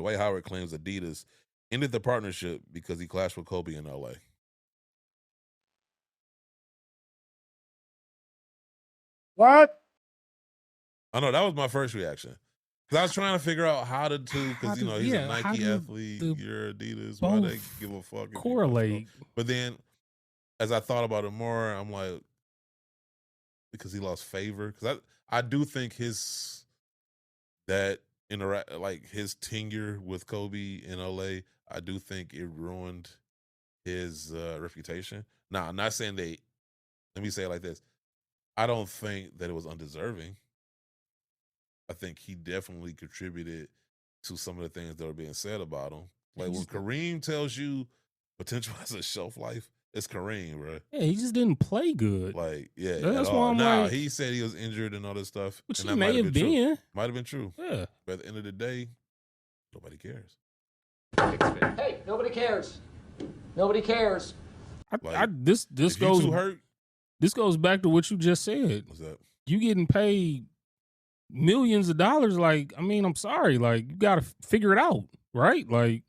Dwight Howard claims Adidas ended the partnership because he clashed with Kobe in LA. What? I know that was my first reaction. Because I was trying to figure out how the two, because he's a Nike athlete, you're Adidas, why they give a fuck? Correlate. But then, as I thought about it more, I'm like, because he lost favor. Because I do think his tenure with Kobe in LA, I do think it ruined his reputation. Now, I'm not saying let me say it like this. I don't think that it was undeserving. I think he definitely contributed to some of the things that are being said about him. Like when Kareem tells you potential has a shelf life, it's Kareem, bro. Yeah, he just didn't play good. Like, yeah, that's why I'm like, he said he was injured and all this stuff. Which and he may have been. Might have been true. Yeah. But at the end of the day, nobody cares. Hey, nobody cares. Nobody cares. This goes too hurt. This goes back to what you just said. What's that? You getting paid millions of dollars. Like, I mean, I'm sorry. Like, you got to figure it out, right? Like,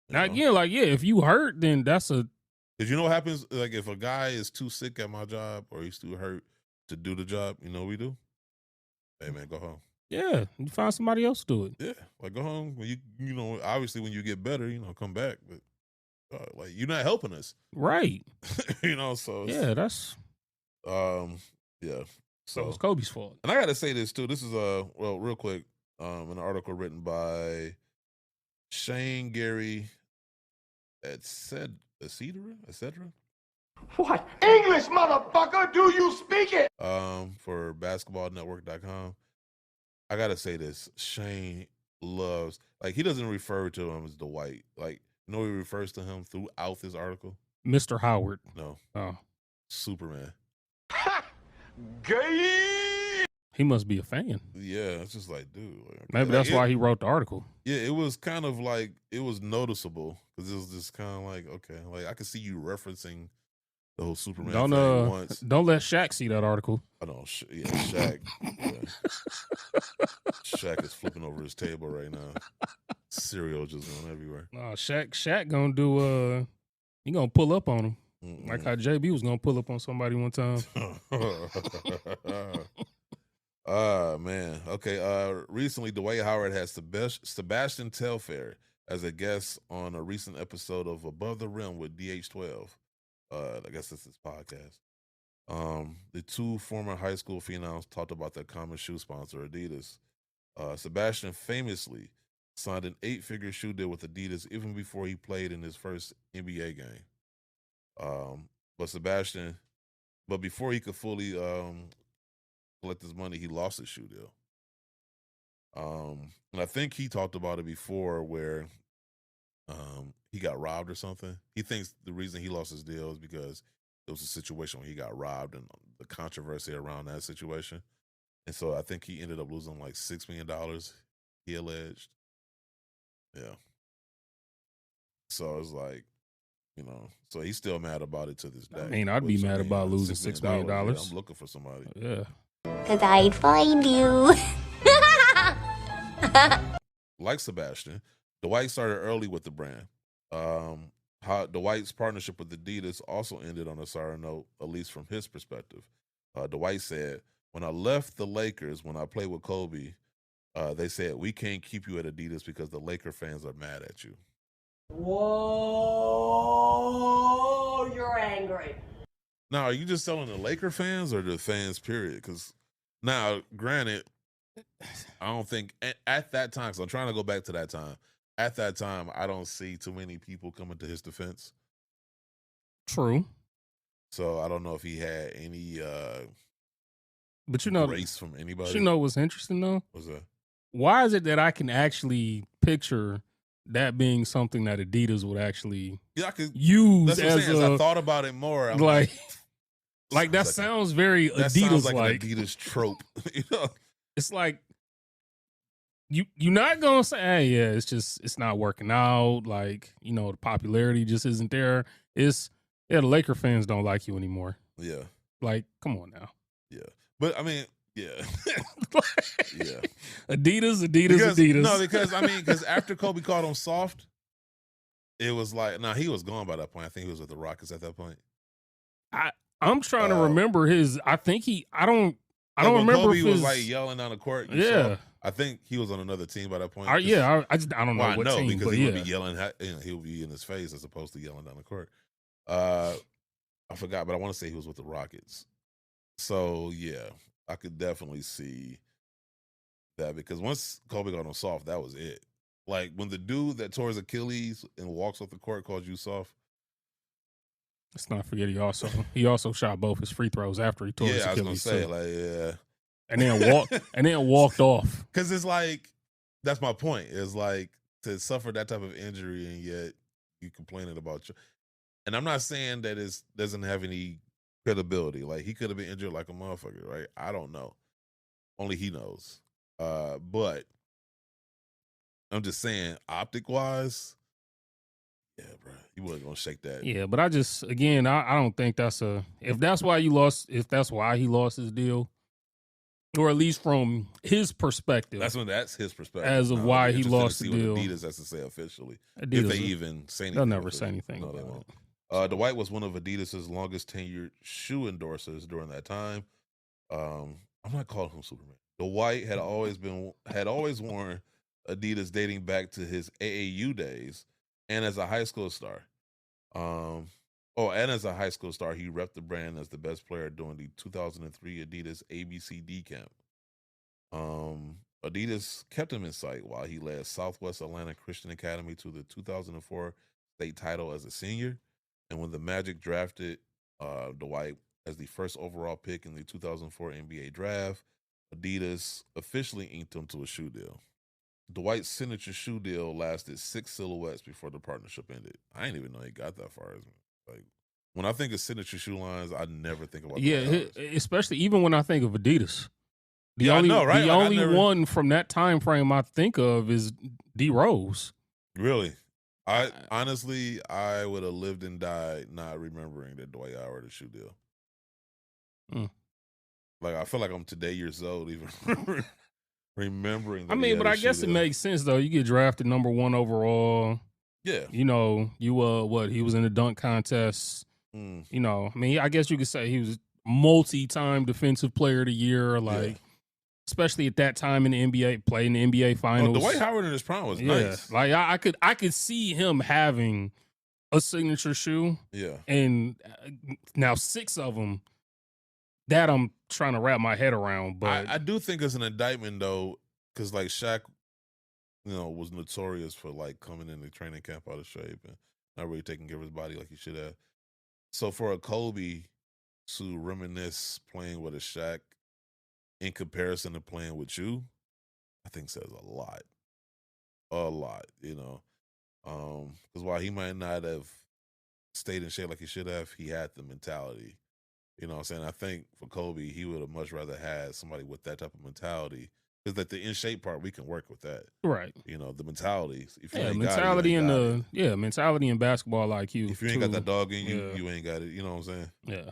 now again, like, yeah, if you hurt, then that's a. Because you know what happens? Like, if a guy is too sick at my job or he's too hurt to do the job, you know what we do? Hey, man, go home. Yeah, you find somebody else to do it. Yeah, like go home. When you know, obviously when you get better, come back. But like, you're not helping us, right? So yeah, that's yeah. So it's Kobe's fault. And I got to say this too. This is real quick, an article written by Shane Garry at Acedera. What English, motherfucker? Do you speak it? For basketballnetwork.com. I gotta say this. Shane loves, like, he doesn't refer to him as Dwight. Like, he refers to him throughout this article? Mr. Howard. No. Oh. Superman. Gay. He must be a fan. Yeah, it's just like, dude. Maybe that's why he wrote the article. Yeah, it was kind of like, it was noticeable because it was just kind of like, okay, like I could see you referencing the whole Superman thing once. Don't let Shaq see that article. I don't. Shaq. Shaq is flipping over his table right now. Cereal just going everywhere. No, Shaq gonna do. He gonna pull up on him. Like how JB was gonna pull up on somebody one time. Man. Okay. Recently, Dwight Howard had Sebastian Telfair as a guest on a recent episode of Above the Rim with DH12. I guess that's his podcast. The two former high school phenoms talked about their common shoe sponsor, Adidas. Sebastian famously signed an 8-figure shoe deal with Adidas even before he played in his first NBA game. But before he could fully collect his money, he lost his shoe deal. And I think he talked about it before where he got robbed or something. He thinks the reason he lost his deal is because it was a situation where he got robbed and the controversy around that situation. And so I think he ended up losing like $6 million, he alleged. Yeah. So it's like, so he's still mad about it to this day. I mean, I'd be mad about losing $6 million. Yeah, I'm looking for somebody. Yeah. Because I'd find you. Like Sebastian, Dwight started early with the brand. Dwight's partnership with Adidas also ended on a sour note, at least from his perspective. Dwight said, "When I left the Lakers, when I played with Kobe, they said, we can't keep you at Adidas because the Laker fans are mad at you." Whoa, you're angry. Now, are you just telling the Laker fans or the fans, period? Because now, granted, I don't think at that time, because I'm trying to go back to that time. At that time, I don't see too many people coming to his defense. True. So I don't know if he had any but grace from anybody. You know what's interesting though? What's that? Why is it that I can actually picture that being something that Adidas would actually use as I thought about it more. I'm like that sounds very Adidas like an Adidas trope. It's like you're not gonna say, hey, yeah, it's not working out. Like, the popularity just isn't there. The Laker fans don't like you anymore. Yeah. Like, come on now. Yeah. But I mean, Yeah. Yeah. Adidas. Because after Kobe called him soft, it was like, he was gone by that point. I think he was with the Rockets at that point. I'm trying to remember his. I don't remember Kobe if was like yelling down the court. I think he was on another team by that point. I don't know what team, because but he would be yelling. He would be in his face as opposed to yelling down the court. I forgot, but I want to say he was with the Rockets. So yeah, I could definitely see that because once Kobe got him soft, that was it. Like when the dude that tore his Achilles and walks off the court calls you soft. Let's not forget he also shot both his free throws after he tore his Achilles. I was gonna say and then walked off. Because it's like that's my point. It's like to suffer that type of injury and yet you complaining about you. And I'm not saying that it doesn't have any credibility. Like he could have been injured like a motherfucker, right? I don't know. Only he knows. But I'm just saying, optic wise, yeah, bro, you wasn't gonna shake that. Yeah, but I don't think if that's why he lost his deal, or at least from his perspective. That's his perspective. As of why he lost the deal. Adidas has to say officially. Adidas, if they even say anything. They'll never say anything. No, they won't. Dwight was one of Adidas's longest tenured shoe endorsers during that time. I'm not calling him Superman. Dwight had always worn Adidas dating back to his AAU days and as a high school star. And as a high school star, he repped the brand as the best player during the 2003 Adidas ABCD camp. Adidas kept him in sight while he led Southwest Atlanta Christian Academy to the 2004 state title as a senior. And when the Magic drafted Dwight as the first overall pick in the 2004 NBA draft, Adidas officially inked him to a shoe deal. Dwight's signature shoe deal lasted 6 silhouettes before the partnership ended. I didn't even know he got that far. Like when I think of signature shoe lines, I never think about especially even when I think of Adidas. The only one from that time frame I think of is D Rose. Really? I honestly would have lived and died not remembering that Dwight Howard a shoe deal. Like I feel like I'm today years old even remembering that. I mean, but I guess it makes sense though. You get drafted number 1 overall. Yeah. You know, he was in the dunk contest. You know, I mean, I guess you could say he was multi-time defensive player of the year, especially at that time in the NBA, playing the NBA finals. Dwight Howard in his prime was nice. Like I could see him having a signature shoe. Yeah. And now 6 of them that I'm trying to wrap my head around. But I do think it's an indictment though, because like Shaq, was notorious for like coming into training camp out of shape and not really taking care of his body like he should have. So for a Kobe to reminisce playing with a Shaq in comparison to playing with you, I think says a lot. Because while he might not have stayed in shape like he should have, he had the mentality. You know what I'm saying? I think for Kobe, he would have much rather had somebody with that type of mentality. Because like the in shape part, we can work with that. Right. The mentality. If you mentality mentality and basketball IQ. If you ain't got that dog in you, you ain't got it. You know what I'm saying? Yeah.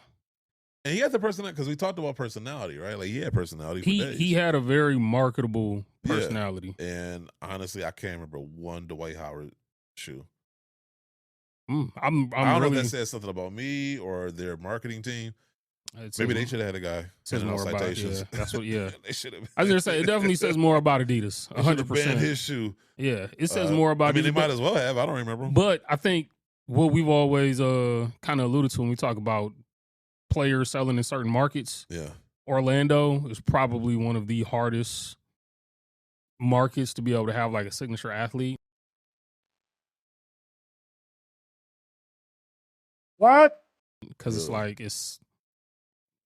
And he had the personality, because we talked about personality, right? Like he had personality for days. He had a very marketable personality. Yeah. And honestly, I can't remember one Dwight Howard shoe. I don't know if that says something about me or their marketing team. Maybe they should have had a guy. Says more citations. That's what. Yeah, they should have. I was gonna say it definitely says more about Adidas. 100%. His shoe. Yeah, it says more about. They might as well have. I don't remember. But I think what we've always kind of alluded to when we talk about players selling in certain markets. Yeah, Orlando is probably one of the hardest markets to be able to have like a signature athlete. What? Because it's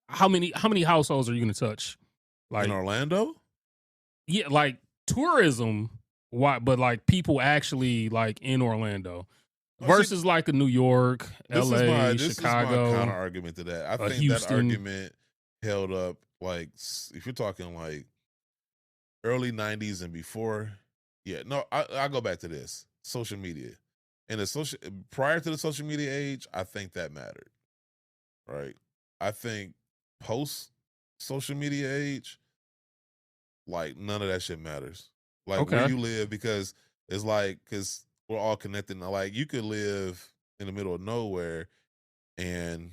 how many households are you going to touch? Like in Orlando? Yeah, like tourism. Why? But like people actually like in Orlando versus like a New York, LA, Chicago. This is my counter argument to that. I think Houston. That argument held up. Like if you're talking like early 90s and before. Yeah, no, I go back to this social media. And prior to the social media age, I think that mattered. Right? I think post social media age, like none of that shit matters. Like Okay. where you live, because it's like because we're all connected now. Like you could live in the middle of nowhere and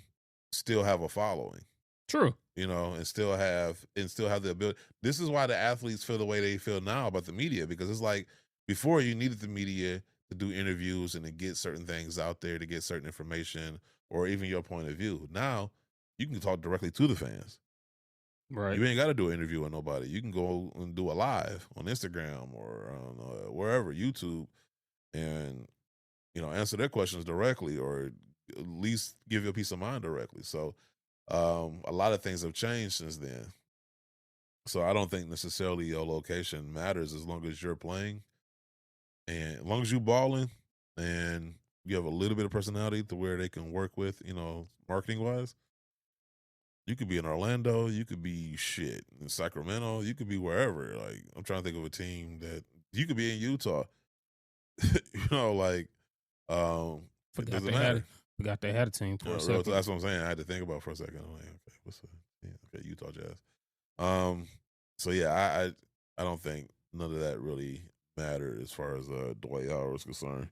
still have a following. True. You know, and still have the ability. This is why the athletes feel the way they feel now about the media, because it's like before you needed the media to do interviews and to get certain things out there, to get certain information or even your point of view. Now you can talk directly to the fans. Right. You ain't got to do an interview with nobody. You can go and do a live on Instagram or on wherever, YouTube, and answer their questions directly, or at least give you a peace of mind directly. So a lot of things have changed since then. So I don't think necessarily your location matters as long as you're playing and as long as you balling and you have a little bit of personality to where they can work with, marketing wise. You could be in Orlando, you could be in Sacramento, you could be wherever. Like I'm trying to think of a team that you could be in Utah. It doesn't matter. Forgot they had a team for a second. That's what I'm saying. I had to think about it for a second. I'm like, okay, what's up? Yeah, okay, Utah Jazz. So yeah, I don't think none of that really mattered as far as Dwight Howard is concerned.